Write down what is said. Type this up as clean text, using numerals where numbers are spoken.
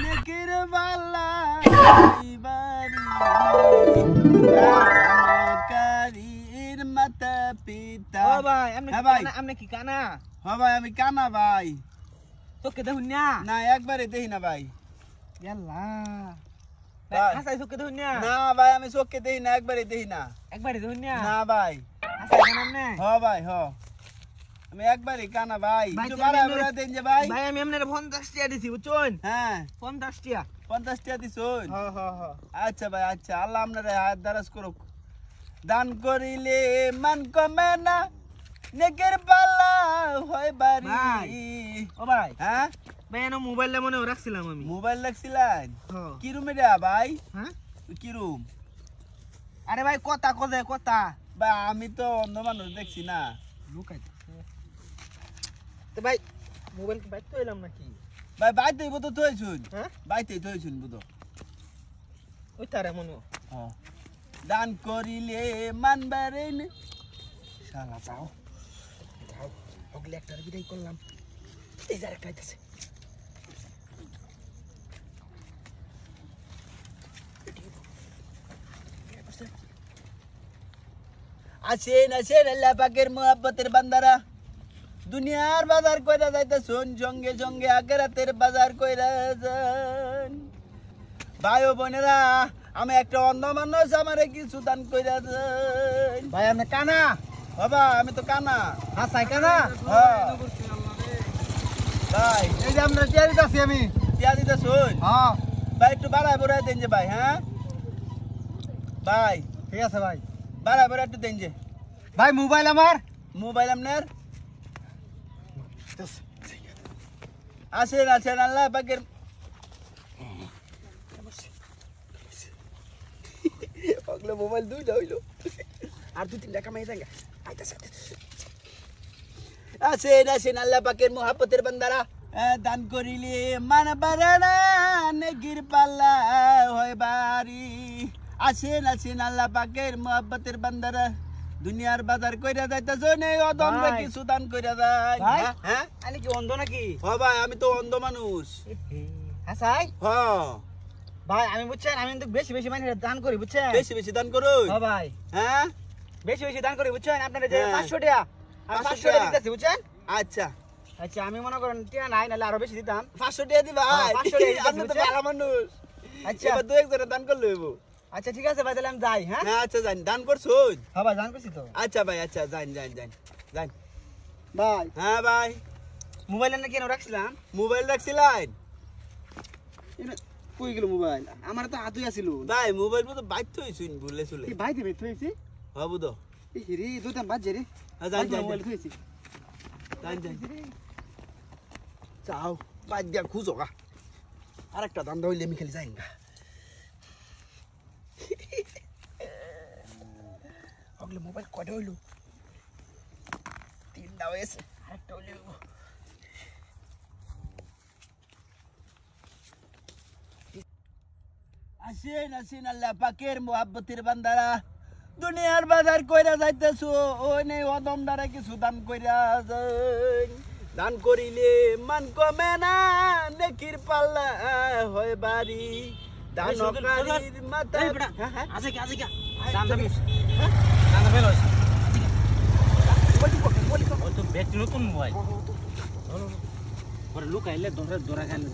নেকির বালা কারির মাতা পিতা। ও ভাই আপনি হ্যাঁ ভাই। আপনি কি কানা? হ্যাঁ ভাই আমি কানা ভাই। তোকে দেখুন না। না একবারে দেখি না ভাই। ইয়াল্লা ভাই। হাসাই তোকে দেখুন না। না ভাই আমি চোখকে দেখি না একবারে দেখি না। একবারে দেখুন না। না ভাই। হাসাই কানা না। হ ভাই হ। আমি একবারে কানা ভাই। ভাই, একটু তুমি বাড়া এমনি- বাড়া দেন যে ভাই। ভাই আমি আপনার 50 টাকা দিছি বুঝছেন? হ্যাঁ 50 টাকা। 50 টাকা দিছুন। হ্যাঁ হ্যাঁ হ্যাঁ। আচ্ছা ভাই আচ্ছা আল্লাহ আপনারে হাত দারাজ করুক। দান করিলে মান কমে না নেকের পাল্লা হয় বাড়ি। ভাই। ও ভাই হ্যাঁ ভাই এনে মোবাইলটা মনে রাখছিলাম আমি। মোবাইল রাখছিলেন হ্যাঁ। কি রুমে রে ভাই? হ্যাঁ কি রুম? আরে ভাই কথা কজে কথা ভাই আমি তো অন্ধ মানুষ দেখছি না। লুকাই তো ভাই মোবাইল কি বাইতে এলাম নাকি? ভাই বাইতেই বোধ থইছুন। হ্যাঁ বাইতেই থইছুন বোধ। ওই তারে মনে দান করিলে মানবারে নে। শালা যাও যাও ওগুলো একটা বিদায় করলাম। এই যারে খাইতেছে আছেন আছেন আল্লাহ পাকের মুহাব্বতের বান্দারা। দুনিয়ার বাজার কইরা যাইতাছুন সঙ্গে সঙ্গে আখিরাতের বাজার কইরা যান। ভাই ও বোনেরা আমি একটা অন্ধ মানুষ আমারে কিছু দান কইরা যান। ভাই আপনি কানা? বাবা আমি তো কানা। হাসাই কানা? হ্যাঁ ভাই এই যে আমরা টিয়ারি আছি আমি। দিয়া দিতেছুন। হ্যাঁ ভাই একটু বাড়ায় বড়ায় দেন যে ভাই। হ্যাঁ ভাই ঠিক আছে ভাই। বাড়ায় বড়ায় একটু দেন যে। ভাই মোবাইল আমার মোবাইল আপনার আছেন আছেন আল্লাহ পাকের পাগলা মোবাইল দুইটা হইলো আর 2-3 টাকা মাই যাঙ্গা আইতাছে। আছেন আছেন আল্লাহ পাকের মুহাব্বতের বান্দারা। দান করিলে মান বাড়ানা নেকির পাল্লা হয় বাড়ি। আছেন আছেন আল্লাহ পাকের মুহাব্বতের বান্দারা। দুনিয়ার বাজার কইরা যাইতাছুন এই অদমরা ভাই। কিছু দান কইরা যায়। ভাই। হ্যাঁ আনি কি অন্ধ নাকি? হ ভাই আমি তো অন্ধ মানুষ। হাসাই হ ভাই আমি বুঝছেন আমি কিন্তু বেশি বেশি মানে দান করি বুঝছেন? বেশি বেশি দান করুন। হ্যাঁ ভাই হ্যাঁ বেশি বেশি দান করি বুঝছেন? আপনার যে হ্যাঁ। 500 টাকা আমি 500 500 টাকা দিতেছি বুঝছেন? আচ্ছা আচ্ছা আমি মনে করেন টিয়া নাই নাহলে আরো বেশি দিতাম। 500 টাকা দিবা। হ্যাঁ, 500 টাকা দিতেছি, আপনি তো বুঝছেন? ভালো মানুষ। আচ্ছা এবার দু একজনে দান করলে হইব। আচ্ছা ঠিক আছে ভাই তাহলে আমি যাই। হ্যাঁ হ্যাঁ আচ্ছা যান দান করছুন। হ্যাঁ ভাই দান করছি তো। আচ্ছা ভাই আচ্ছা যান যান যান যান। ভাই হ্যাঁ ভাই মোবাইল না কেন রাখছিলাম? মোবাইল রাখছিলেন? কই গেল মোবাইল? আমার তো হাতুই আছিল। ভাই মোবাইল মতো বাইত হইছুন ভুলে চলে। এই ভাই দিবে থইছি। হবু তো এই রে দুইটা বাজে রে। যান যান মোবাইল থইছি। যান যান যাও বাদ দিয়া খুঁজো গা। আরেকটা দান হইলে আমি খালি যাই গা। ওগুলো মোবাইল কয়টা হইলো? 3টা হয়েছে আরেকটা হইলে হইব। আসেন আসেন আল্লাহ পাকের মুহাব্বতের বান্দারা। দুনিয়ার বাজার কইরা যাইতেছো ওই নেই অদম দ্বারা কিছু দান কইরা যান। দান করিলে মান কমে না নেকির পাল্লা হয় বাড়ি। দান কারির মাথা হ্যাঁ হ্যাঁ আছে কি দাম দাম হ্যাঁ দাম দাম হইলো। ও তো ব্যাটারি নতুন মোবাইল। ওরে লুকাইলে দরা দরা খাইলে